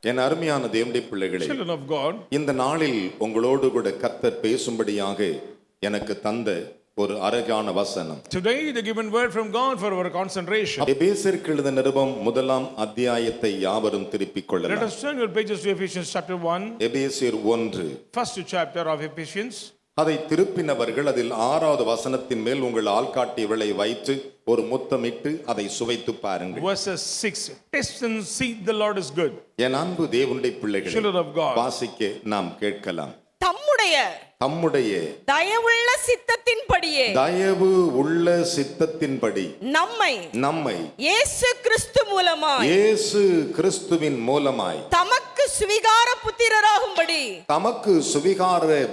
என் அருமையான தேவனுடைய பிள்ளைகளே, Children of God, இந்த நாளில் உங்களோடு கூட கர்த்தர் பேசும்படியாக எனக்கு தந்த ஒரு அழகான வசனம். today the given word from God for our concentration. எபேசியருக்கு எழுதின நிருபம் முதலாம் அத்தியாயத்தை யாவரும் திருப்பிக் Let கொள்ளலாம். us turn your pages to Ephesians chapter 1, எபேசியர் 1. first chapter of Ephesians. அதை திருப்பினவர்கள் அதில் 6வது வசனத்தின் மேல் உங்கள் ஆள்காட்டி விளை வைத்து ஒரு முத்தமிட்டு அதை சுவைத்து பாருங்கள். Verses 6. Taste and see the Lord is good. என் அன்பு தேவனுடைய பிள்ளைகளே, Children of God, வாசிக்க நாம் கேட்கலாம். தம்முடைய தயவுள்ள சித்தத்தின்படியே நம்மை இயேசு கிறிஸ்துவின் மூலமாய் தமக்கு சுவிகார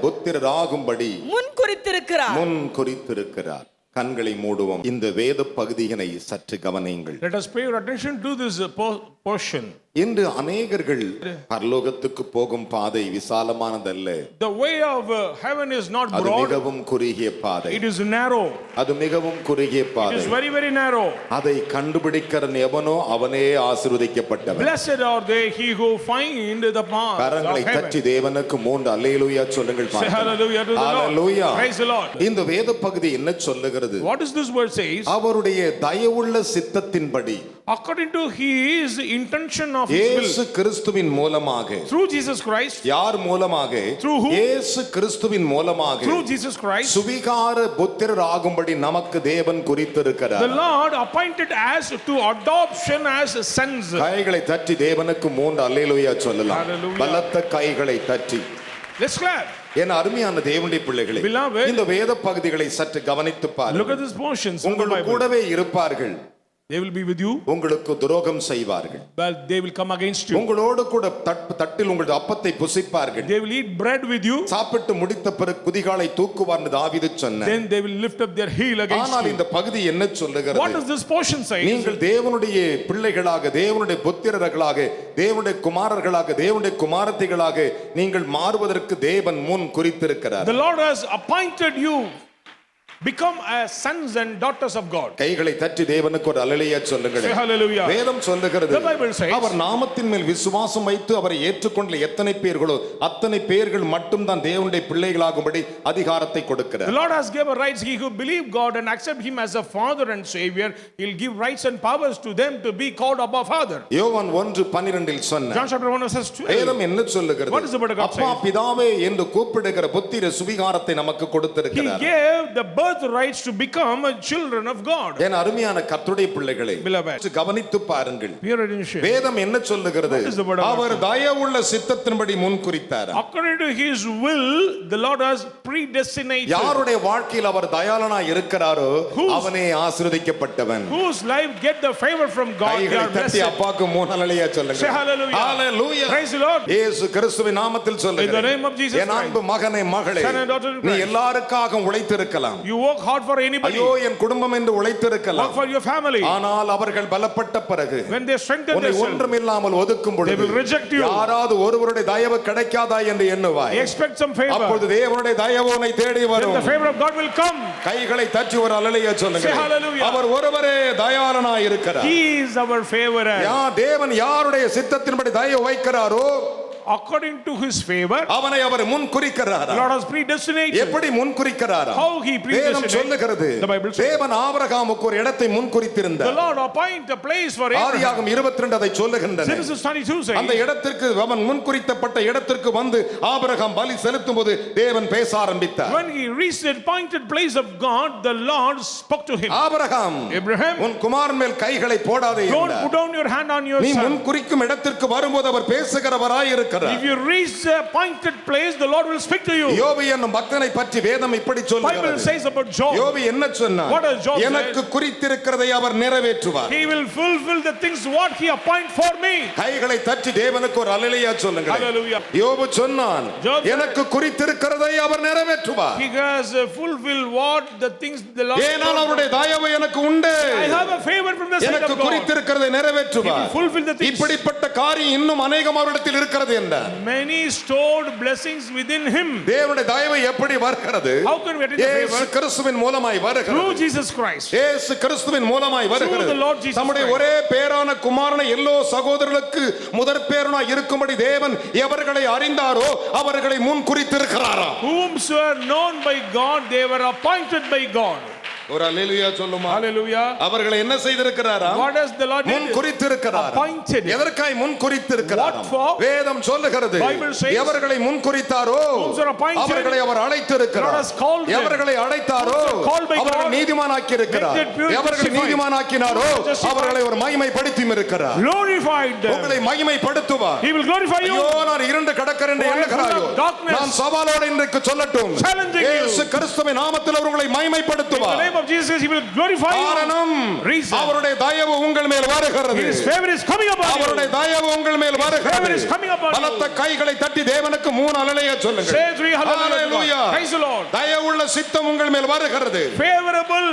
புத்திரராகும்படி முன் குறித்திருக்கிறார். கண்களை மூடுவோம். இந்த வேத பகுதியினை சற்று கவனியுங்கள். let us pay your attention to this portion. இன்று அநேகர்கள் பரலோகத்துக்கு போகும் பாதை விசாலமானதல்ல. The way of heaven is not broad. அது மிகவும் குறுகிய பாதை. It is narrow. அது மிகவும் குறுகிய பாதை. It is very very narrow. அதை கண்டுபிடிக்கிறவன் எவனோ அவனே ஆசீர்வதிக்கப்பட்டவன். Blessed are they he who find the path கரங்களை of heaven. தட்டி தேவனுக்கு 3 அல்லேலூயா சொல்லுங்கள். Say hallelujah to the Hallelujah. Lord. Praise the Lord. இந்த வேத பகுதி என்ன சொல்லுகிறது? What is this word says? அவருடைய தயவுள்ள சித்தத்தின்படி, according to his intention of his will, இயேசு கிறிஸ்துவின் மூலமாக, through Jesus Christ. யார் மூலமாக? Through whom? இயேசு கிறிஸ்துவின் மூலமாக, through Jesus Christ. சுவிகார புத்திரராகும்படி நமக்கு தேவன் குறித்திருக்கிறார். The Lord appointed us to adoption as sons. கைகளை தட்டி தேவனுக்கு 3 அல்லேலூயா சொல்லலாம். Hallelujah. பலத்த கைகளை தட்டி. Let's clap. என் அருமையான தேவனுடைய பிள்ளைகளே, Beloved, இந்த வேத பகுதிகளை சற்று கவனித்து look பாருங்கள். at these portions of the உங்களுக்கு Bible. கூடவே இருப்பார்கள், They will be with you, உங்களுக்கு துரோகம் செய்வார்கள். but they will come against you. உங்களோடு கூட தட்டில் உங்கள் அப்பத்தை புசிப்பார்கள். They will eat bread with you, சாப்பிட்டு முடித்த பிறகு குதிகாலை தூக்குவார்னு தாவீது சொன்னார். then they will lift up their heel against ஆனால் you. இந்த பகுதி என்ன சொல்லுகிறது? What does this portion say? நீங்கள் தேவனுடைய பிள்ளைகளாக, தேவனுடைய புத்திரர்களாக, தேவனுடைய குமாரர்களாக, தேவனுடைய குமாரத்திகளாக நீங்கள் மாறுவதற்கு தேவன் முன் குறித்திருக்கிறார். The Lord has appointed you become as sons and daughters of God. கைகளை தட்டி தேவனுக்கு ஒரு அல்லேலூயா சொல்லுங்கள். Say hallelujah. வேதம் சொல்லுகிறது, The Bible says, அவர் நாமத்தின் மேல் விசுவாசம் வைத்து அவரை ஏற்றுக்கொண்ட எத்தனை பேர்களோ அத்தனை பேர்கள் மட்டும் தான் தேவனுடைய பிள்ளைகளாகும்படி அதிகாரத்தை கொடுக்கிறார். The Lord has given rights. He who believe God and accept him as a father and savior, he'll give rights and powers to them to be called Abba Father. யோவான் 1:12 சொன்னார். John chapter 1 verse 12. வேதம் என்ன சொல்லுகிறது? What is the word of God அப்பா saying? பிதாவே என்று கூப்பிடுகிற புத்திர சுவிகாரத்தை நமக்கு He கொடுத்திருக்கிறார். gave the birth rights to become a children of God. என் அருமையான கர்த்தருடைய பிள்ளைகளே, Beloved, கவனித்து பாருங்கள். pure attention. வேதம் என்ன சொல்லுகிறது? What is the word of God அவர் தயவுள்ள சித்தத்தின்படி முன் குறித்தார். According to his will, the Lord has predestinated. யாருடைய வாழ்க்கையில் அவர் தயாளனாய் இருக்கிறாரோ அவனே ஆசீர்வதிக்கப்பட்டவன். Whose life get the favor from God, they கைகளை are தட்டி blessed. அப்பாக்கு 3 அல்லேலூயா சொல்லுங்க. Say hallelujah. Hallelujah. Praise the Lord. இயேசு கிறிஸ்துவின் நாமத்தில் In the சொல்லுகிறேன். name of Jesus என் அன்பு Christ. மகனே மகளே, Son and daughter of நீ Christ. எல்லாருக்காக உழைத்திருக்கலாம். You work hard for anybody. ஐயோ என் குடும்பம் என்று உழைத்திருக்கலாம். Work for your family. ஆனால் அவர்கள் பலப்பட்ட பிறகு When they strengthen உன்னை themselves, ஒன்றுமில்லாமல் ஒதுக்கும் they பொழுது will reject you. யாராவது ஒருவருடைய தயவு கிடைக்காதா என்று எண்ணுவாய். Expect some favor. அப்பொழுது தேவனுடைய தயவு உன்னை தேடி Then வரும். the favor of God will come. கைகளை தட்டி ஒரு அல்லேலூயா சொல்லுங்க. Say hallelujah. அவர் ஒருவரே தயாளனாய் இருக்கிறார். He is our favorer. தேவன் யாருடைய சித்தத்தின்படி தயவு வைக்கிறாரோ According to his favor, அவனை அவர் முன் குறிக்கிறார். the Lord has predestinated. எப்படி முன் குறிக்கிறார்? How he predestinated? வேதம் சொல்லுகிறது, The Bible says, தேவன் ஆபிரகாமுக்கு ஒரு இடத்தை முன் the குறித்திருந்தார். Lord appoint a place for Abraham. ஆதியாகமம் 22 அதை சொல்லுகின்றன. Genesis 22 says, அந்த இடத்திற்கு அவன் முன் குறித்தப்பட்ட இடத்திற்கு வந்து ஆபிரகாம் பலி செலுத்தும்போது தேவன் பேச ஆரம்பித்தார். when he reached the appointed place of God, the Lord spoke to him. Abraham, Abraham, உன் குமாரன் மேல் கைகளை போடாதே don't என்றார். put down your hand on your நீ son. முன் குறிக்கும் இடத்திற்கு வரும்போது அவர் பேசுகிறவராய் இருக்கிறார். If you reach the appointed place, the Lord will speak to you. யோபு என்னும் பக்தனை பற்றி வேதம் இப்படி Bible சொல்லுகிறது. says about Job, யோபு என்ன சொன்னார்? What does Job say? எனக்கு குறித்திருக்கிறதை அவர் நிறைவேற்றுவார். he will fulfill the things what he appoint for me. கைகளை தட்டி தேவனுக்கு ஒரு அல்லேலூயா சொல்லுங்க. Hallelujah. யோபு சொன்னான், Job said, எனக்கு குறித்திருக்கிறதை அவர் நிறைவேற்றுவார். he has fulfilled what the things the Lord ஏனால் அவருடைய தயவு எனக்கு உண்டு. I have a favor from the side எனக்கு of God. குறித்திருக்கிறதை He நிறைவேற்றுவார். will fulfill the things. இப்படிப்பட்ட காரியம் இன்னும் அநேகம் அவரிடத்தில் இருக்கிறது என்றார். Many stored blessings within him. தேவனுடைய தயவு எப்படி வருகிறது? How can we attain the இயேசு favor? கிறிஸ்துவின் மூலமாய் வருகிறது. Through Jesus Christ. இயேசு கிறிஸ்துவின் மூலமாய் வருகிறது. Through the Lord Jesus தம்முடைய Christ. ஒரே பேரான குமாரனை எல்லா சகோதரர்களுக்கு முதற் பேரனாய் இருக்கும்படி தேவன் எவர்களை அறிந்தாரோ அவர்களை முன் குறித்திருக்கிறாராம். Whom were known by God, they were appointed by God. ஒரு அல்லேலூயா சொல்லுமா? Hallelujah. அவர்களை என்ன செய்திருக்கிறாராம்? What has the Lord முன் குறித்திருக்கிறாராம். appointed? எதற்காய் முன் குறித்திருக்கிறாராம்? What for? வேதம் சொல்லுகிறது Bible says, எவர்களை முன் குறித்தாரோ whom were appointed, அவர்களை அவர் அழைத்திருக்கிறார். God has called them. எவர்களை அழைத்தாரோ Whom were called by அவர்களை God, நீதிமானாக்கி இருக்கிறார். made them pure, எவர்களை justified. நீதிமானாக்கினாரோ Justified. அவர்களை அவர் மகிமைப்படுத்தியும் இருக்கிறார். Glorified them. உங்களை மகிமைப்படுத்துவார். He will glorify you. ஐயோ நான் இருண்ட கடற்கரை என்று For I am எண்ணுகிறாயோ full of darkness. நான் சவாலோடு இன்றைக்கு சொல்லட்டும் Challenging you. இயேசு கிறிஸ்துவின் நாமத்தில் அவர் உங்களை In the மகிமைப்படுத்துவார். name of Jesus, he will glorify you. காரணம் Reason. அவருடைய தயவு உங்கள் மேல் வருகிறது. His favor is coming upon அவருடைய you. தயவு உங்கள் மேல் வருகிறது. favor is coming upon you. பலத்த கைகளை தட்டி தேவனுக்கு 3 அல்லேலூயா சொல்லுங்கள். Say 3 hallelujah. Hallelujah. Praise the Lord. தயவுள்ள சித்தம் உங்கள் மேல் வருகிறது. Favorable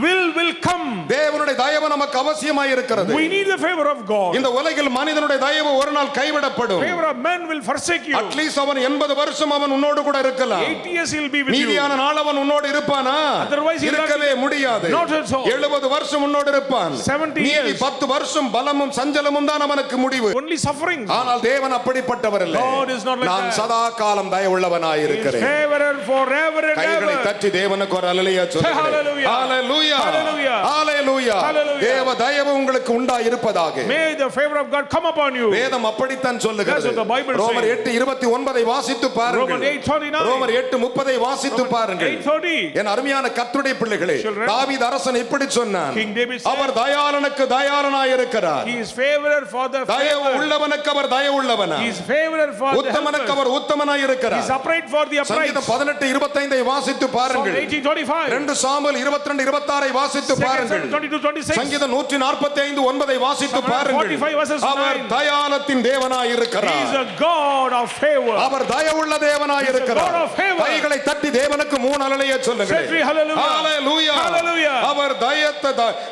will come. தேவனுடைய தயவு நமக்கு அவசியமாய் இருக்கிறது. We need the favor of God. இந்த உலகில் மனிதனுடைய தயவு ஒரு நாள் கைவிடப்படும். Favor of men will forsake you. At least அவன் 80 வருஷம் அவன் உன்னோடு கூட இருக்கலாம். 80 years he will be with you. மீதியான நாள் அவன் உன்னோடு இருப்பானா? Otherwise he will not இருக்கவே முடியாது. Not at all. 70 வருஷம் உன்னோடு இருப்பான். 70 மீதி years. 10 வருஷம் பலமும் சஞ்சலமும் தான் அவனுக்கு முடிவு. Only suffering. ஆனால் தேவன் அப்படிப்பட்டவர் இல்லை. God is not like நான் that. சதா காலம் தயவுள்ளவனாய் He is இருக்கிறேன். favored forever and கைகளை ever. தட்டி தேவனுக்கு ஒரு அல்லேலூயா சொல்லுங்கள். Hallelujah. ஹalleluya Hallelujah. ஹalleluya Hallelujah. தேவ தயவு உங்களுக்கு உண்டாய் இருப்பதாக. May the favor of God come upon you. வேதம் அப்படித்தான் சொல்லுகிறது. That's what the Bible ரோமர் says. 8:29 வாசித்து பாருங்கள். Romans 8:29. ரோமர் 8:30 வாசித்து பாருங்கள். 8:30. என் அருமையான கர்த்தருடைய பிள்ளைகளே, Children. தாவீது அரசன் இப்படி சொன்னான். King David said, அவர் தயாளனுக்கு தயாளனாய் இருக்கிறார். He is favored for the தயவு favor. உள்ளவனுக்கு அவர் தயவுள்ளவனா. He is favored for the உத்தமனுக்கு helper. Our உத்தமனாய் He இருக்கிறார். is upright for the upright. சங்கீதம் 18:25 வாசித்து Psalm பாருங்கள். 18:25. 2 சாமுவேல் 22:26 வாசித்து பாருங்கள். 22:26. சங்கீதம் 145:9 வாசித்து பாருங்கள். 45 verses 9. அவர் தயாளத்தின் தேவனாய் He is இருக்கிறார். a God of favor. அவர் தயவுள்ள தேவனாய் He is a இருக்கிறார். God of favor. கைகளை தட்டி தேவனுக்கு 3 அல்லேலூயா சொல்லுங்கள். Say 3 hallelujah. ஹalleluya Hallelujah. அவர்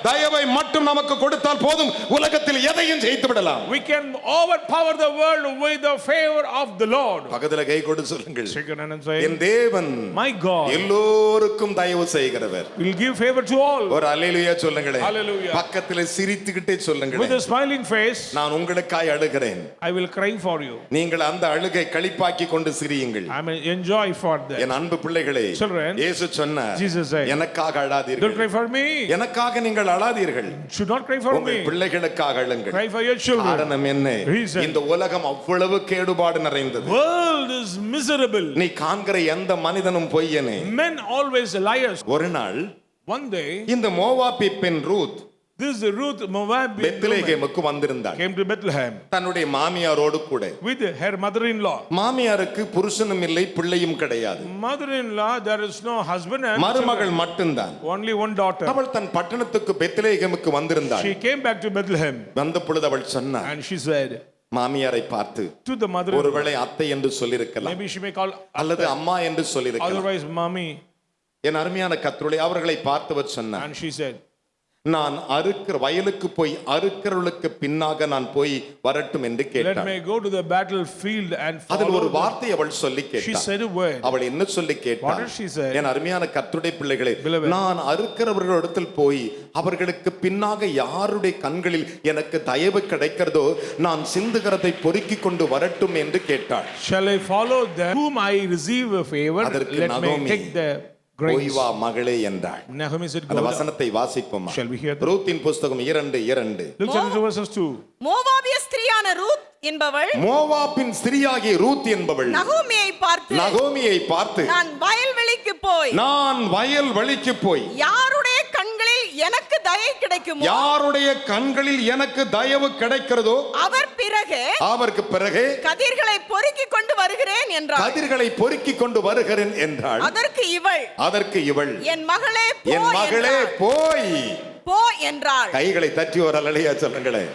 தயவை மட்டும் நமக்கு கொடுத்தால் போதும், உலகத்தில் எதையும் ஜெயித்து விடலாம். We can overpower the world with the favor of the Lord. பக்கத்துல கை கொடு சொல்லுங்கள். Shake your hand and say, என் தேவன் my God எல்லோருக்கும் தயவு செய்கிறவர். will give favor to all. ஒரு அல்லேலூயா சொல்லுங்களே. Hallelujah. பக்கத்துல சிரித்துக்கிட்டே சொல்லுங்களே. With a smiling face, நான் உங்களுக்காய் அழுகிறேன். I will cry for you. நீங்கள் அந்த அழுகை களிப்பாக்கி கொண்டு சிரியுங்கள். I may enjoy for that. என் அன்பு பிள்ளைகளே, Children, இயேசு சொன்னார், Jesus said, எனக்காக don't அழாதீர்கள். cry for me. எனக்காக நீங்கள் அழாதீர்கள். Should not cry for உங்கள் me. பிள்ளைகளுக்காக அழுங்கள். Cry for your children. காரணம் என்ன? Reason. இந்த உலகம் அவ்வளவு கேடுபாடு நிறைந்தது. World is miserable. நீ காண்கிற எந்த மனிதனும் பொய்யனே. Men always liars. ஒரு நாள் One day, இந்த மோவாபி பெண் Ruth this Ruth Moabite woman பெத்லெகேமுக்கு வந்திருந்தாள். came to Bethlehem தன்னுடைய மாமியாரோடு கூட. with her mother-in-law. மாமியாருக்கு புருஷனும் இல்லை, பிள்ளையும் கிடையாது. Mother-in-law, there is no husband and மருமகள் மட்டும்தான். only one daughter. அவள் தன் பட்டணத்துக்கு பெத்லெகேமுக்கு வந்திருந்தாள். She came back to Bethlehem வந்த பொழுது அவள் சொன்னாள், and she said மாமியாரை பார்த்து, to the mother-in-law, ஒருவேளை அத்தை என்று சொல்லிருக்கலாம், maybe she may call அல்லது அம்மா என்று சொல்லிருக்கலாம். otherwise mommy, என் அருமையான கர்த்தருடைய அவர்களை பார்த்தவர் சொன்னார், and she said, நான் அறுக்கிற வயலுக்கு போய் அறுக்கிறவளுக்கு பின்னாக நான் போய் வரட்டும் என்று let கேட்டாள். me go to the battlefield and அதில் follow ஒரு them. வார்த்தை அவள் சொல்லி She கேட்டாள். said a word. அவள் என்ன சொல்லி What கேட்டாள்? did she say? என் அருமையான கர்த்தருடைய பிள்ளைகளே, Beloved. நான் அறுக்கிறவர்களிடத்தில் போய் அவர்களுக்கு பின்னாக யாருடைய கண்களில் எனக்கு தயவு கிடைக்கிறதோ நான் சிந்துகிறதை பொறுக்கிக் கொண்டு வரட்டும் என்று கேட்டாள். Shall I follow them whom I receive a favor? அதற்கு Let me நகோமி, take the grace. போய் வா மகளே என்றாள். Naomi said, அந்த go down. வசனத்தை வாசிப்போமா? Shall we hear that? ரூத்தின் புஸ்தகம் 2:2. Look at verses 2. மோவாபிய ஸ்திரியான ரூத் என்பவள் மோவாபின் ஸ்திரியாகிய ரூத் என்பவள் நகோமியை பார்த்து, நகோமியை பார்த்து, நான் வயல்வெளிக்கு போய் நான் வயல் வழிக்கு போய் யாருடைய கண்களில் எனக்கு தயை கிடைக்குமோ யாருடைய கண்களில் எனக்கு தயவு கிடைக்கிறதோ அவருக்கு பிறகு கதிர்களை பொறுக்கிக் கொண்டு வருகிறேன் என்றாள். கதிர்களை பொறுக்கிக் கொண்டு வருகிறேன் என்றாள். அதற்கு இவள் என் மகளே போய் போ என்றாள். கைகளை தட்டி ஒரு அல்லேலூயா சொல்லுங்களேன்.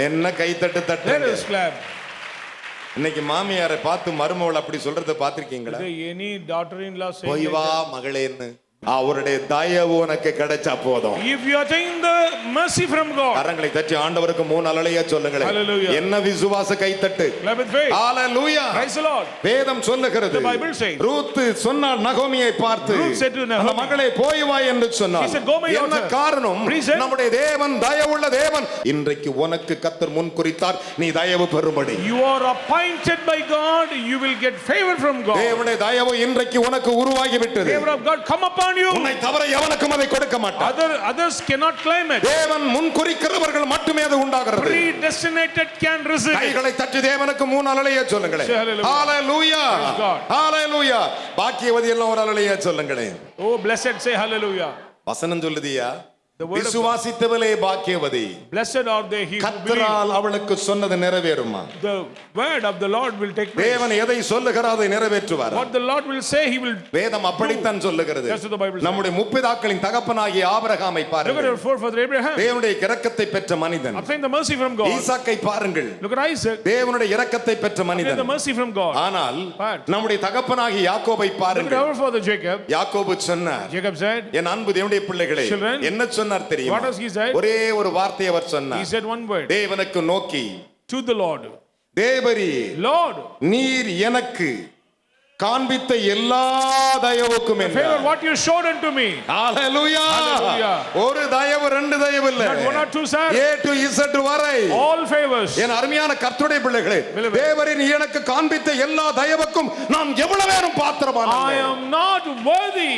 என்ன கை தட்டு தட்டு. இன்னைக்கு மாமியாரை பார்த்து மருமகள் அப்படி சொல்றத பாத்திருக்கீங்களா? Any daughter-in-law say போய் வா மகளேன்னு. அவருடைய தயவு உனக்கு கிடைச்சா போதும். If you attain the mercy from God, கரங்களை தட்டி ஆண்டவருக்கு 3 அல்லேலூயா சொல்லுங்களேன். Hallelujah. என்ன விசுவாச கைத்தட்டு. clap with faith. Hallelujah. Praise the Lord. வேதம் சொல்லுகிறது. The Bible says. ரூத் சொன்னாள் நகோமியை பார்த்து, Ruth said to Naomi, அந்த மகளே போய் வா என்று சொன்னாள். She said, "Go, my என்ன daughter." காரணம்? Reason? நம்முடைய தேவன் தயவுள்ள தேவன். இன்றைக்கு உனக்கு கர்த்தர் முன் குறித்தார், நீ தயவு பெறும்படி. You are appointed by God, you will get favor from God. தேவனுடைய தயவு இன்றைக்கு உனக்கு உருவாகி விட்டது. Favor of God come upon you. உன்னை தவிர எவனுக்கும் அதை கொடுக்க மாட்டார். Others cannot claim it. தேவன் முன் குறிக்கிறவர்கள் மட்டுமே அது உண்டாகிறது. Predestinated can receive it. கைகளை தட்டி தேவனுக்கு 3 அல்லேலூயா சொல்லுங்களேன். Say hallelujah. ஹalleluya. Praise God. ஹalleluya. பாக்கியவதி எல்லாம் ஒரு அல்லேலூயா சொல்லுங்களேன். Oh, blessed, say hallelujah. வசனம் சொல்லுதியா? The word of விசுவாசித்தவளே பாக்கியவதி. Blessed are they who believe. கர்த்தரால் அவளுக்கு சொன்னது நிறைவேறுமா? The word of the Lord will take place. தேவன் எதை சொல்லுகிறார் அதை நிறைவேற்றுவார். What the Lord will say, he will. வேதம் அப்படித்தான் சொல்லுகிறது. That's what the Bible says. நம்முடைய முற்பிதாக்களின் தகப்பனாகிய ஆபிரகாமை Look at பாருங்கள். your forefather Abraham. தேவனுடைய இரக்கத்தை பெற்ற மனிதன். Obtain the mercy from God. ஈசாக்கை பாருங்கள். Look at Isaac. தேவனுடைய இரக்கத்தை பெற்ற Obtain மனிதன். the mercy from God. ஆனால் But- நம்முடைய தகப்பனாகிய யாக்கோபை Look at பாருங்கள். our father Jacob. யாக்கோபு சொன்னார், Jacob said, என் அன்பு தேவனுடைய பிள்ளைகளே, Children, என்ன சொன்னார் தெரியுமா? what does he say? ஒரே ஒரு வார்த்தை அவர் He சொன்னார். said one word. தேவனுக்கு நோக்கி, To the Lord. Devri, Lord, நீர் எனக்கு காண்பித்த எல்லா தயவுக்கும் favor என்றார். what you showed unto me. Hallelujah. Hallelujah. ஒரு தயவு 2 தயவு இல்ல. Not 1 or 2, sir. A to Z வரை. All favors. என் அருமையான கர்த்தருடைய பிள்ளைகளே, Beloved. தேவரீர் எனக்கு காண்பித்த எல்லா தயவுக்கும் நான் எவ்வளவு நேரம் I பாத்திரமானேன். am not worthy.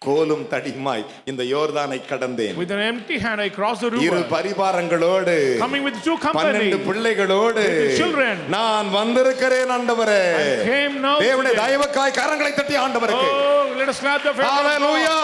கோலும் தடியுமாய் இந்த யோர்தானை கடந்தேன். With an empty hand I crossed the இரு river. பரிவாரங்களோடு, Coming with 2 company. 12 பிள்ளைகளோடு With the children. நான் வந்திருக்கிறேன் ஆண்டவரே. I came now தேவனுடைய today. தயவுக்காய் கரங்களை தட்டி ஆண்டவருக்கு. Oh, let us clap the favor. of God. ஹalleluya.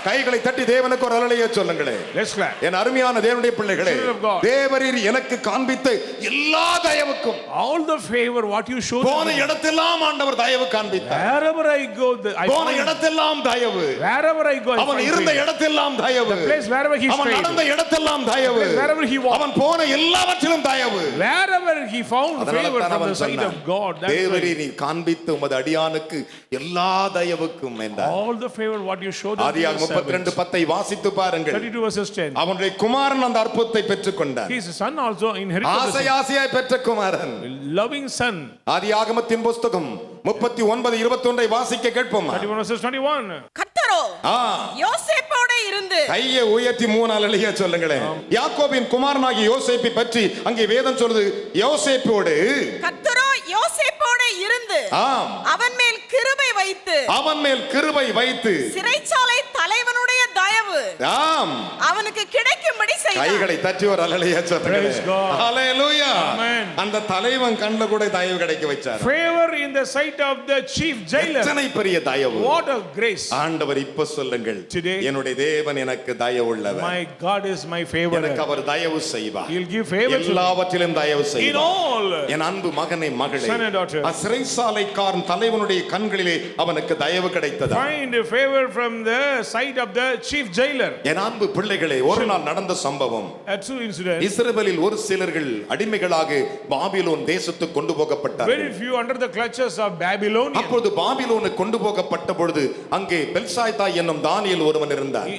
கைகளை தட்டி தேவனுக்கு ஒரு அல்லேலூயா சொல்லுங்களே. Let's clap. என் அருமையான தேவனுடைய பிள்ளைகளே, Children of God. தேவரீர் எனக்கு காண்பித்த எல்லா தயவுக்கும், All the favor what you showed. போன me. இடத்தெல்லாம் ஆண்டவர் தயவு காண்பித்தார். Wherever I go, I போன find. இடத்தெல்லாம் தயவு. Wherever I go, I அவன் find இருந்த favor. இடத்தெல்லாம் தயவு. The place wherever he அவன் stayed. நடந்த இடத்தெல்லாம் தயவு. The place wherever he walked. அவன் போன எல்லாவற்றிலும் தயவு. Wherever he found அதனால favor தான் from அவன் the side சொன்னான், of God. That's தேவரீர் why. நீர் காண்பித்த உமது அடியானுக்கு எல்லா தயவுக்கும் என்றார். All the favor what you showed unto ஆதியாகமம் your servants. 32:10 வாசித்து பாருங்கள். 32 verses 10. அவனுடைய குமாரன் அந்த அற்புதத்தை பெற்றுக்கொண்டார். His son also inherited ஆசை the ஆசையாய் பெற்ற குமாரன். loving son. ஆதியாகமத்தின் புஸ்தகம் 39:21 வாசிக்க கேட்போமா? 31 verses 21. கர்த்தரோ ஆ, யோசேப்போடு இருந்து கையை உயர்த்தி 3 அல்லேலூயா சொல்லுங்களேன். யாக்கோபின் குமாரனாகிய யோசேப்பை பற்றி அங்கே வேதம் சொல்லுது, யோசேப்போடு, கர்த்தரோ யோசேப்போடு இருந்து ஆம், அவன் மேல் கிருபை வைத்து அவன் மேல் கிருபை வைத்து, சிறைச்சாலை தலைவனுடைய தயவு ஆம், அவனுக்கு கிடைக்கும்படி செய்தார். கைகளை தட்டி ஒரு அல்லேலூயா Praise சொல்லுங்களேன். God. ஹalleluya. Amen. அந்த தலைவன் கண்ணுல கூட தயவு கிடைக்க வச்சார். Favor in the sight of the chief jailer. எத்தனை பெரிய தயவு. What a grace. ஆண்டவர் இப்ப சொல்லுங்கள், Today, என்னுடைய தேவன் எனக்கு தயவு உள்ளவர். My God is my favor. எனக்கு அவர் தயவு செய்வார். He'll give favor to me. எல்லாவற்றிலும் தயவு In செய்வார். all. என் அன்பு மகனை மகளே, Son and daughter. சிறைசாலைக்காரன் தலைவனுடைய கண்களிலே அவனுக்கு தயவு கிடைத்ததா? Find favor from the sight of the chief jailer. என் அன்பு பிள்ளைகளே, ஒரு நாள் நடந்த சம்பவம். A true incident. இஸ்ரவேலில் ஒரு சிலர்கள் அடிமைகளாக பாபிலோன் தேசத்துக்கு கொண்டு Very போகப்பட்டார்கள். few under the clutches of Babylonian. அப்பொழுது பாபிலோனுக்கு கொண்டு போகப்பட்ட பொழுது அங்கே பெல்சாய்தா என்னும் தானியேல் ஒருவன் இருந்தார்.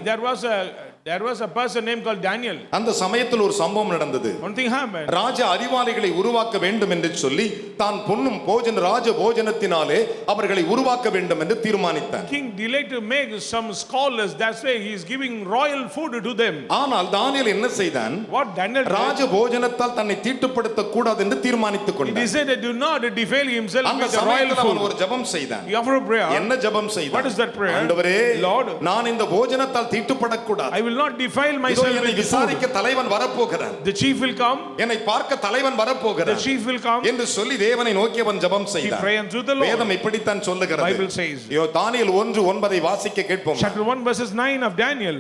There was a person named called Daniel. அந்த சமயத்தில் ஒரு சம்பவம் நடந்தது. One thing happened. ராஜா அறிவாளிகளை உருவாக்க வேண்டும் என்று சொல்லி தான் பொன்னும் ராஜ போஜனத்தினாலே அவர்களை உருவாக்க வேண்டும் என்று தீர்மானித்தார். King delayed to make some scholars. That's why he is giving royal food to them. ஆனால் தானியேல் என்ன செய்தான்? What Daniel ராஜ did, போஜனத்தால் தன்னை தீட்டுப்படுத்த கூடாது என்று தீர்மானித்துக் he கொண்டார். decided do not defile himself அந்த with the royal சமயத்தில் அவன் food. ஒரு ஜெபம் செய்தான். He offered a prayer. என்ன ஜெபம் செய்தான்? What is that prayer? ஆண்டவரே, Lord, நான் இந்த போஜனத்தால் தீட்டுப்படக்கூடாது. I will not defile இதோ myself என்னை with the food. விசாரிக்க தலைவன் வரப்போகிறான். The chief will come. என்னை பார்க்க தலைவன் The வரப்போகிறான் chief will come. என்று சொல்லி தேவனை நோக்கி அவன் ஜெபம் He செய்தான். pray unto the Lord. வேதம் இப்படித்தான் சொல்லுகிறது. Bible says. தானியேல் 1:9 வாசிக்க கேட்போம். Chapter 1 verses 9 of Daniel.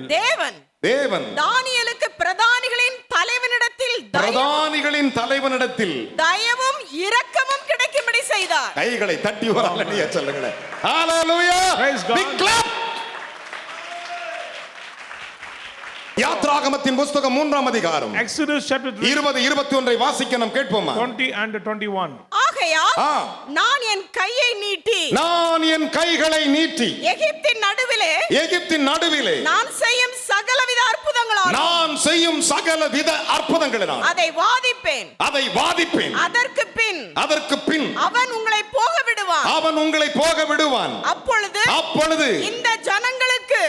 தேவன் தானியேலுக்கு பிரதானிகளின் தலைவனிடத்தில் தயவும் இரக்கமும் கிடைக்கும்படி செய்தார். கைகளை தட்டி ஒரு அல்லேலூயா சொல்லுங்களேன். ஹalleluya. Praise God. Big clap. யாத்ராகமத்தின் புஸ்தகம் 3ஆம் அதிகாரம் Exodus chapter 3 20-21 வாசிக்க நாம் கேட்போமா? 20 and 21. ஆகையால் ஆகையால் ஆ. நான் என் கையை நீட்டி நான் என் கைகளை நீட்டி எகிப்தின் நடுவிலே எகிப்தின் நடுவிலே நான் செய்யும் சகலவித அற்புதங்களால் நான் செய்யும் சகல வித அற்புதங்களினால் அதை வாதிப்பேன். அதை வாதிப்பேன். அதற்கு பின் அவன் உங்களை போக விடுவான். அவன் உங்களை போக விடுவான். அப்பொழுது இந்த ஜனங்களுக்கு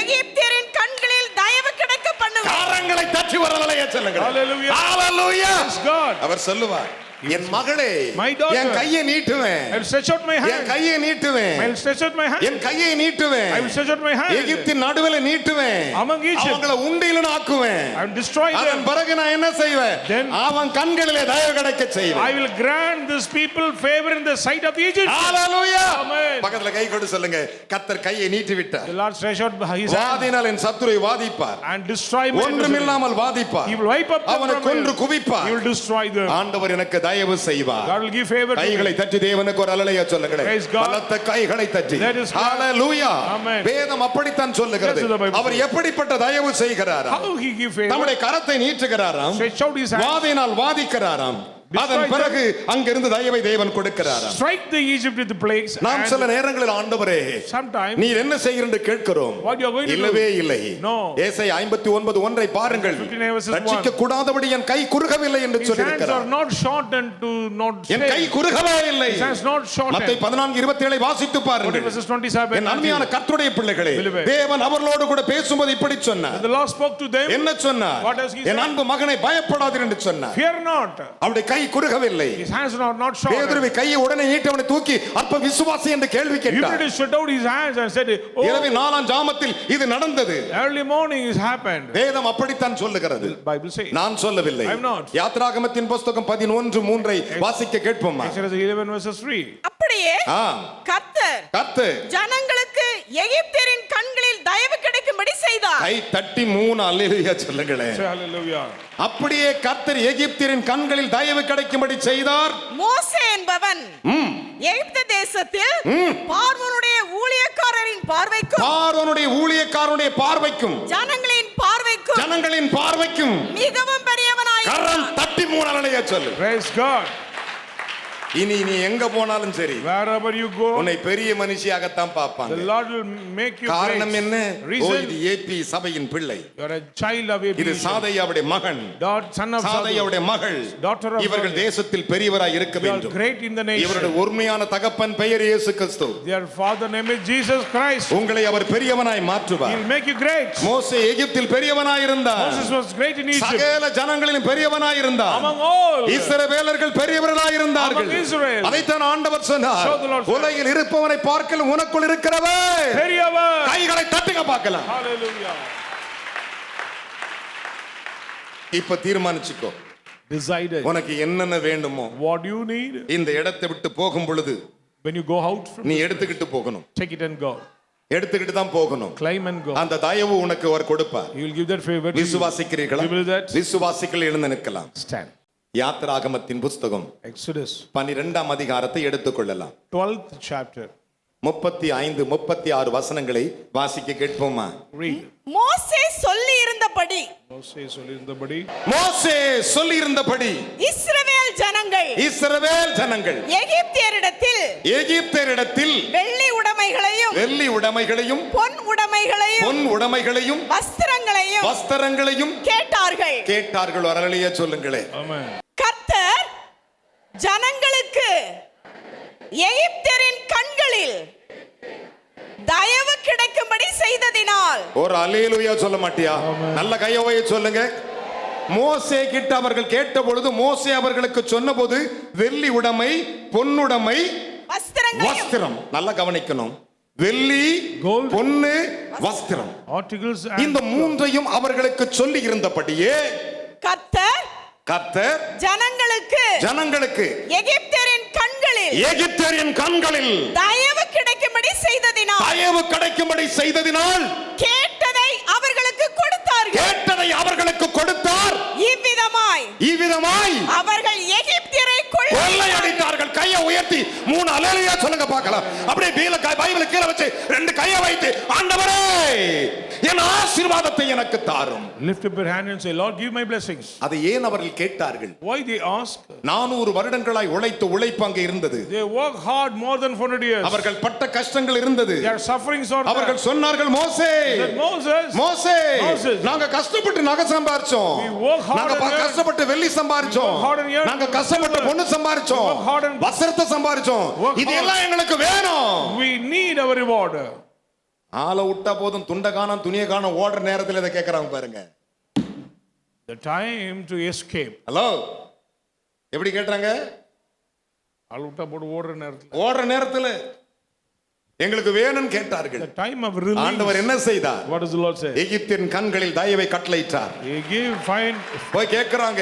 எகிப்தியரின் கண்களில் தயவு கிடைக்க பண்ணுவேன். கரங்களை தட்டி வரலையே சொல்லுங்க. Hallelujah. Hallelujah. Praise God. அவர் சொல்லுவார், என் மகளே My daughter. என் கையை நீட்டுவேன். I will stretch out my N hand. கையை நீட்டுவேன். I will stretch out my hand. என் கையை நீட்டுவேன். I will stretch out my hand. எகிப்தின் நடுவுல நீட்டுவேன். Among Egypt. அவங்களை உண்டியலன் ஆக்குவேன். I will destroy அதன் them. பிறகு நான் என்ன செய்வேன்? Then அவன் கண்களிலே தயவு கிடைக்க செய்வேன். I will grant this people favor in the sight of Egypt. Hallelujah. Amen. பக்கத்துல கை கொடு சொல்லுங்க, கர்த்தர் கையை நீட்டி விட்டார். The Lord stretch out his hand வாதினால் என் சத்துருவை வாதிப்பார். and destroy my ஒன்றுமில்லாமல் வாதிப்பார். He will wipe up them அவனை from கொன்று hell. குவிப்பார். He will destroy them. ஆண்டவர் எனக்கு தயவு செய்வார். God will give favor to கைகளை me. தட்டி தேவனுக்கு ஒரு அல்லேலூயா சொல்லுங்களேன். Praise God. பலத்த கைகளை தட்டி. That is God. Hallelujah. Amen. வேதம் அப்படித்தான் சொல்லுகிறது. Yes, the Bible our says. எப்படிப்பட்ட தயவு செய்கிறாராம்? How he give favor? தம்முடைய கரத்தை நீட்டுகிறாராம். Stretch out his hand. வாதினால் வாதிக்கிறாராம். அதன் Destroy பிறகு அங்கிருந்து தயவை தேவன் கொடுக்கிறாராம். Strike the Egypt with the plagues. நாம் and சில நேரங்களில் ஆண்டவரே sometime நீர் என்ன செய்கிறீர் என்று கேட்கிறோம். what you are going to இல்லவே do? இல்லை. No. ஏசாயா 59:1 பாருங்கள். 59 verses 1. ரட்சிக்க கூடாதபடி என் கை குறுகவில்லை என்று His hands சொல்லியிருக்கிறார். are not shortened to not N guy stay. குறுகவே இல்லை. His hands not shortened. மத்தேயு 14:27 வாசித்து 40 பாருங்கள். verses 27. என் அருமையான கர்த்தருடைய பிள்ளைகளே, Believe it. தேவன் அவர்களோடு கூட பேசும்போது இப்படி சொன்னார். The Lord spoke to them. என்ன சொன்னார்? What does he say? என் அன்பு மகனை பயப்படாதீர் என்று சொன்னார். Fear not. அவருடைய கை குறுகவில்லை. His hands are not shortened. பேதுருவை கையை உடனே நீட்டி அவனை தூக்கி அற்ப விசுவாசி என்று கேள்வி He கேட்டார். did stretch out his hands and said, "Oh, இரவு 4ஆம் ஜாமத்தில் இது நடந்தது. early morning is happened." வேதம் அப்படித்தான் சொல்லுகிறது. Bible says. நான் சொல்லவில்லை. I am not. யாத்ராகமத்தின் புத்தகம் 11:3 வாசிக்க கேட்போமா? Exodus 11 verses 3. அப்படியே ஆ. கர்த்தர் ஜனங்களுக்கு எகிப்தியரின் கண்களில் தயவு கிடைக்கும்படி செய்தார். கை தட்டி 3 அல்லேலூயா சொல்லுங்களேன். Say hallelujah. அப்படியே கர்த்தர் எகிப்தியரின் கண்களில் தயவு கிடைக்கும்படி செய்தார். மோசே என்பவன் எகிப்து தேசத்தில் பார்வோனுடைய ஊழியக்காரரின் பார்வைக்கும் ஜனங்களின் பார்வைக்கும் மிகவும் பெரியவனாய் கரம் தட்டி 3 அல்லேலூயா சொல்லு. Praise God. இனி நீ எங்க போனாலும் சரி, Wherever you go, உன்னை பெரிய மனுஷியாகத்தான் பார்ப்பாங்க. the Lord will make you காரணம் என்ன? great. Reason, இது ஏபி சபையின் பிள்ளை. you are a child of Abraham. இது சாதையாவுடைய மகன், Son of சாதையாவுடைய மகள். daughter of இவர்கள் தேசத்தில் பெரியவராய் இருக்க They are வேண்டும். great in the nation. இவருடைய உண்மையான தகப்பன் பெயர் இயேசு கிறிஸ்து. Their father name is Jesus Christ. உங்களை அவர் பெரியவனாய் He மாற்றுவார். will make you great. மோசே எகிப்தில் பெரியவனாய் இருந்தார். Moses was great in Egypt. சகல ஜனங்களிலும் பெரியவனாய் இருந்தார். Among all இஸ்ரவேலர்கள் பெரியவர்களாய் இருந்தார்கள். among Israel, அதைத்தான் ஆண்டவர் சொன்னார். So the Lord said, உலகில் இருப்பவனை பார்க்கலும் உனக்குள் இருக்கிறவர் பெரியவர். கைகளை தட்டுங்க பார்க்கலாம். Hallelujah. இப்ப தீர்மானிச்சுக்கோ, Decided உனக்கு என்னென்ன வேண்டுமோ what you need. இந்த இடத்தை விட்டு போகும் பொழுது When you go out from நீ எடுத்துக்கிட்டு போகணும். take it and go. எடுத்துக்கிட்டு தான் போகணும். Claim and go. அந்த தயவு உனக்கு அவர் கொடுப்பார். He will give that favor to you. விசுவாசிக்கிறீர்களா? You believe that? விசுவாசிகள் எழுந்து நிற்கலாம். Stand. யாத்ராகமத்தின் புத்தகம் Exodus 12ஆம் அதிகாரத்தை எடுத்துக்கொள்ளலாம். 12th chapter. 35 36 வசனங்களை வாசிக்க கேட்போமா? Read. மோசே சொல்லி இருந்தபடி மோசே சொல்லி இருந்தபடி இஸ்ரவேல் ஜனங்கள் எகிப்தியரிடத்தில் வெள்ளி உடைமைகளையும் பொன் உடைமைகளையும் வஸ்திரங்களையும் கேட்டார்கள். வரலையே சொல்லுங்களே. Amen. கர்த்தர் ஜனங்களுக்கு எகிப்தியரின் கண்களில் தயவு கிடைக்கும்படி செய்ததினால். ஒரு அல்லேலூயா சொல்ல மாட்டியா? நல்ல கையவை சொல்லுங்க. மோசே கிட்ட அவர்கள் கேட்ட பொழுது மோசே அவர்களுக்கு சொன்னபோது வெள்ளி உடைமை, பொன்னுடைமை, வஸ்திரம். நல்லா கவனிக்கணும். வெள்ளி, பொன்னு, வஸ்திரம், இந்த மூன்றையும் அவர்களுக்கு சொல்லி இருந்தபடியே கர்த்தர் ஜனங்களுக்கு எகிப்தியரின் கண்களில் தயவு கிடைக்கும்படி செய்ததினால் கேட்டதை அவர்களுக்கு கொடுத்தார். இவ்விதமாய் அவர்கள் எகிப்தியரை கொள்ளையடித்தார்கள். கையை உயர்த்தி 3 அல்லேலூயா சொல்லுங்க பார்க்கலாம். அப்படியே பைபிளை கீழே வச்சு 2 கையை வைத்து, ஆண்டவரே என் ஆசீர்வாதத்தை எனக்கு தாரும். Lift up your hand and say, Lord, give my blessings. அதை ஏன் அவர்கள் கேட்டார்கள்? Why they ask? 400 வருடங்களாய் உழைத்த உழைப்பு அங்கே இருந்தது. They work hard more than 400 years. அவர்கள் பட்ட கஷ்டங்கள் இருந்தது. Their sufferings are there. அவர்கள் சொன்னார்கள், மோசே மோசே நாங்க கஷ்டப்பட்டு நகை சம்பாரிச்சோம், நாங்க கஷ்டப்பட்டு வெள்ளி சம்பாரிச்சோம், நாங்க கஷ்டப்பட்டு பொண்ணு சம்பாரிச்சோம், வஸ்திரத்தை சம்பாரிச்சோம், இதெல்லாம் எங்களுக்கு வேணும். We need our reward. ஆளை விட்டா போதும், துண்ட காணோம் துணியை காணோம் ஓடுற நேரத்தில் இதை கேட்கறாங்க பாருங்க. The time to escape. Hello, எப்படி கேட்டாங்க? ஆள் விட்டா போட்டு ஓடுற நேரத்தில் எங்களுக்கு வேணும்னு கேட்டார்கள். The time of release. ஆண்டவர் என்ன செய்தார்? What does the Lord say? எகிப்தின் கண்களில் தயவை கட்டளையிட்டார். He gave fine. போய் கேட்கறாங்க,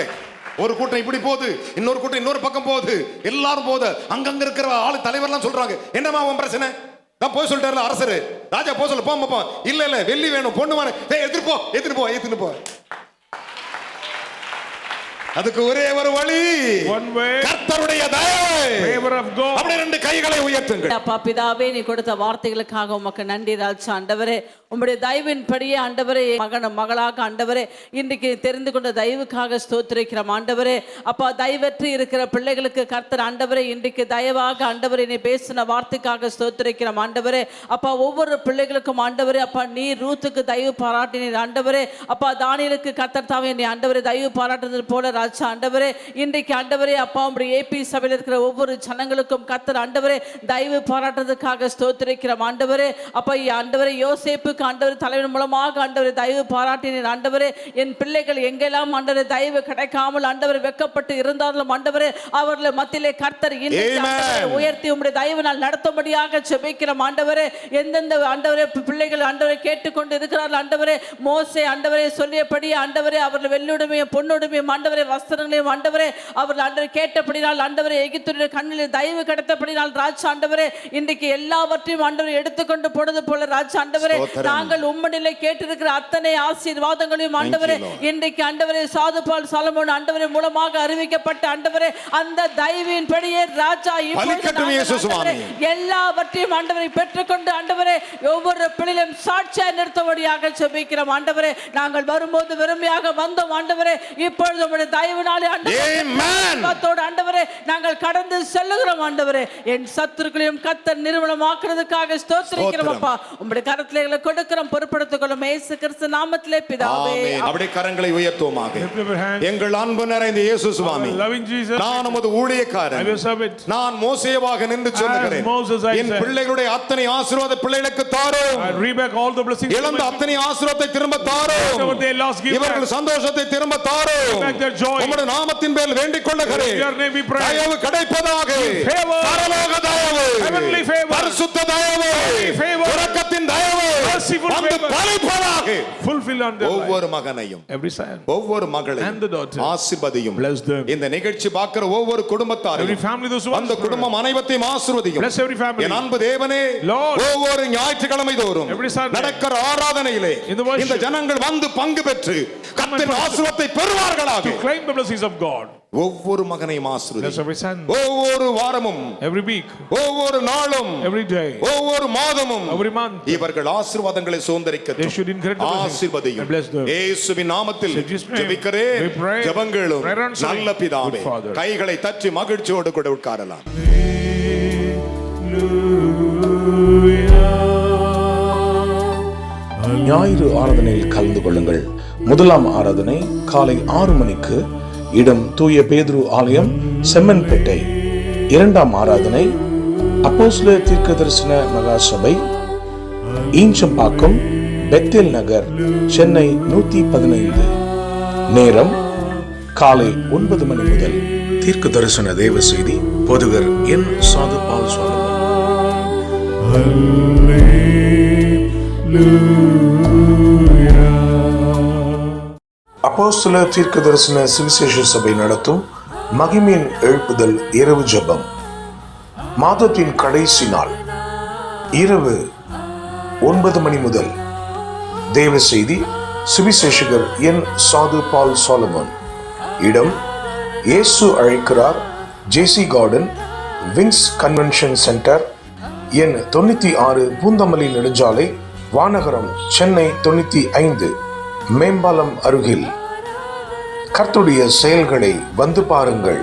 ஒரு கூட்டம் இப்படி போகுது, இன்னொரு கூட்டம் இன்னொரு பக்கம் போகுது, எல்லாரும் போகுது. அங்கங்க இருக்கிற ஆளு தலைவர்லாம் சொல்றாங்க, என்னமா உன் பிரச்சனை? நான் போய் சொல்லிட்டாருல அரசரு, ராஜா போய் சொல்ல, போ. இல்ல வெள்ளி வேணும், பொண்ணு வேணும், எடுத்துட்டு போ. அதுக்கு ஒரே ஒரு வழி, கர்த்தருடைய தயவு. அப்படியே ரெண்டு கைகளை உயர்த்துங்கள். அப்பா பிதாவே, நீ கொடுத்த வார்த்தைகளுக்காக உமக்கு நன்றி ராஜா. ஆண்டவரே, உம்முடைய தயவின்படியே ஆண்டவரே, மகளாக ஆண்டவரே இன்றைக்கு தெரிந்து கொண்ட தயவுக்காக ஸ்தோத்திரிக்கிறோம் ஆண்டவரே. அப்பா, தயவற்று இருக்கிற பிள்ளைகளுக்கு கர்த்தர் ஆண்டவரே இன்றைக்கு தயவாக ஆண்டவரே நீ பேசின வார்த்தைக்காக ஸ்தோத்திரிக்கிறோம் ஆண்டவரே. அப்பா, ஒவ்வொரு பிள்ளைகளுக்கும் ஆண்டவரே, அப்பா நீ ரூத்துக்கு தயவு பாராட்டினீர் ஆண்டவரே. அப்பா, தானியலுக்கு கர்த்தர் தாவே நீ ஆண்டவரே தயவு பாராட்டுறது போல ராஜா ஆண்டவரே, இன்றைக்கு ஆண்டவரே அப்பா உம்முடைய ஏபி சபையில் இருக்கிற ஒவ்வொரு ஜனங்களுக்கும் கர்த்தர் ஆண்டவரே தயவு பாராட்டுறதுக்காக ஸ்தோத்திரிக்கிறோம் ஆண்டவரே. அப்பா ஆண்டவரே, யோசேப்புக்கு ஆண்டவர் தலைவன் மூலமாக ஆண்டவரை தயவு பாராட்டினீர் ஆண்டவரே. என் பிள்ளைகள் எங்கெல்லாம் ஆண்டவரை தயவு கிடைக்காமல் ஆண்டவரை வெட்கப்பட்டு இருந்தாலும் ஆண்டவரே, அவர்களை மத்தியிலே கர்த்தர் உயர்த்தி உம்முடைய தயவினால் நடத்தும்படியாக ஜெபிக்கிறோம் ஆண்டவரே. எந்தெந்த ஆண்டவரே பிள்ளைகள் ஆண்டவரை கேட்டுக்கொண்டு இருக்கிறார்கள் ஆண்டவரே, மோசே ஆண்டவரை சொல்லியபடி ஆண்டவரே அவர்கள் வெள்ளுடைமையும் பொன்னுடைமையும் ஆண்டவரே வஸ்திரங்களையும் ஆண்டவரே அவர்கள் ஆண்டவரை கேட்டபடினால் ஆண்டவரே எகிப்துடைய கண்ணில் தயவு கிடைத்தபடினால் ராஜா ஆண்டவரே இன்றைக்கு எல்லாவற்றையும் ஆண்டவரை எடுத்துக்கொண்டு போனது போல ராஜா ஆண்டவரே, நாங்கள் உம்மிடத்திலே கேட்டிருக்கிற அத்தனை ஆசீர்வாதங்களையும் ஆண்டவரே இன்றைக்கு ஆண்டவரே சாது பால் சாலமோன் ஆண்டவரே மூலமாக அறிவிக்கப்பட்ட ஆண்டவரே அந்த தயவின்படியே ராஜா எல்லாவற்றையும் ஆண்டவரை பெற்றுக்கொண்டு ஆண்டவரே ஒவ்வொரு பிள்ளையும் சாட்சியாக நிறுத்தபடியாக ஜெபிக்கிறோம் ஆண்டவரே. நாங்கள் வரும்போது வெறுமையாக வந்தோம் ஆண்டவரே, இப்பொழுது உம்முடைய தயவினாலே ஆண்டவரே நாங்கள் கடந்து செல்லுகிறோம் ஆண்டவரே. என் சத்துருக்களையும் கர்த்தர் நிர்மூலமாக்குறதுக்காக ஸ்தோத்திரிக்கிறோம் அப்பா. உம்முடைய கரத்திலே கொடுக்கிறோம், பொறுப்படுத்திக் கொள்ளும் இயேசு கிறிஸ்து நாமத்திலே பிதாவே. அப்படியே கரங்களை உயர்த்துவோமாக. எங்கள் அன்பு நிறைந்த இயேசு சுவாமி, நான் உமது ஊழியக்காரன், நான் மோசேவாக நின்று சொல்லுகிறேன், என் பிள்ளைகளுடைய அத்தனை ஆசீர்வாத பிள்ளைகளுக்கு தாரும், இழந்த அத்தனை ஆசீர்வாதத்தை திரும்ப தாரும், இவர்கள் சந்தோஷத்தை திரும்ப தாரும். உம்முடைய நாமத்தின் பேரில் வேண்டிக் கொள்ளுகிறேன், தயவு கிடைப்பதாக, பரலோக தயவு, பரிசுத்த தயவு, இரக்கத்தின் தயவு வந்து பலிப்பதாக ஒவ்வொரு மகனையும் ஒவ்வொரு மகளையும் ஆசீர்வதியும். இந்த நிகழ்ச்சி பார்க்கிற ஒவ்வொரு குடும்பத்தாரையும் அந்த குடும்பம் அனைவரையும் ஆசீர்வதியும். என் அன்பு தேவனே, ஒவ்வொரு ஞாயிற்றுக்கிழமை தோறும் நடக்கிற ஆராதனையிலே இந்த ஜனங்கள் வந்து பங்கு பெற்று கர்த்தரின் ஆசீர்வாதத்தை பெறுவார்களாக. ஒவ்வொரு மகனையும் ஆசீர்வதியும். ஒவ்வொரு வாரமும், ஒவ்வொரு நாளும், ஒவ்வொரு மாதமும் இவர்கள் ஆசீர்வாதங்களை சுதந்தரிக்கட்டும். ஆசீர்வதியும். இயேசுவின் நாமத்தில் ஜெபிக்கிறேன். ஜெபங்களும் நல்ல பிதாவே. கைகளை தட்டி மகிழ்ச்சியோடு கூட உட்காரலாம். ஞாயிறு ஆராதனையில் கலந்து கொள்ளுங்கள். முதலாம் ஆராதனை காலை 6 மணிக்கு, இடம் தூய பேதுரு ஆலயம், செம்மன்பேட்டை. இரண்டாம் ஆராதனை அப்போஸ்தலர் தீர்க்கதரிசன மகா சபை, ஈஞ்சம்பாக்கம், பெத்தேல் நகர், சென்னை 115. நேரம் காலை 9 மணி முதல். தீர்க்க தரிசன தேவ செய்தி போதகர் என் சாது பால் சுவாமி. அப்போஸ்தலர் தீர்க்க தரிசன சுவிசேஷ சபை நடத்தும் மகிமையின் எழுப்புதல் இரவு ஜெபம். மாதத்தின் கடைசி நாள் இரவு 9 மணி முதல். தேவ செய்தி சுவிசேஷகர் என் சாது பால் சாலமன். இடம் இயேசு அழைக்கிறார், ஜேசி கார்டன், விங்ஸ் கன்வென்ஷன் சென்டர், எண் 96, பூந்தமல்லி நெடுஞ்சாலை, வானகரம் சென்னை 95 மேம்பாலம் அருகில். கர்த்தருடைய செயல்களை வந்து பாருங்கள்.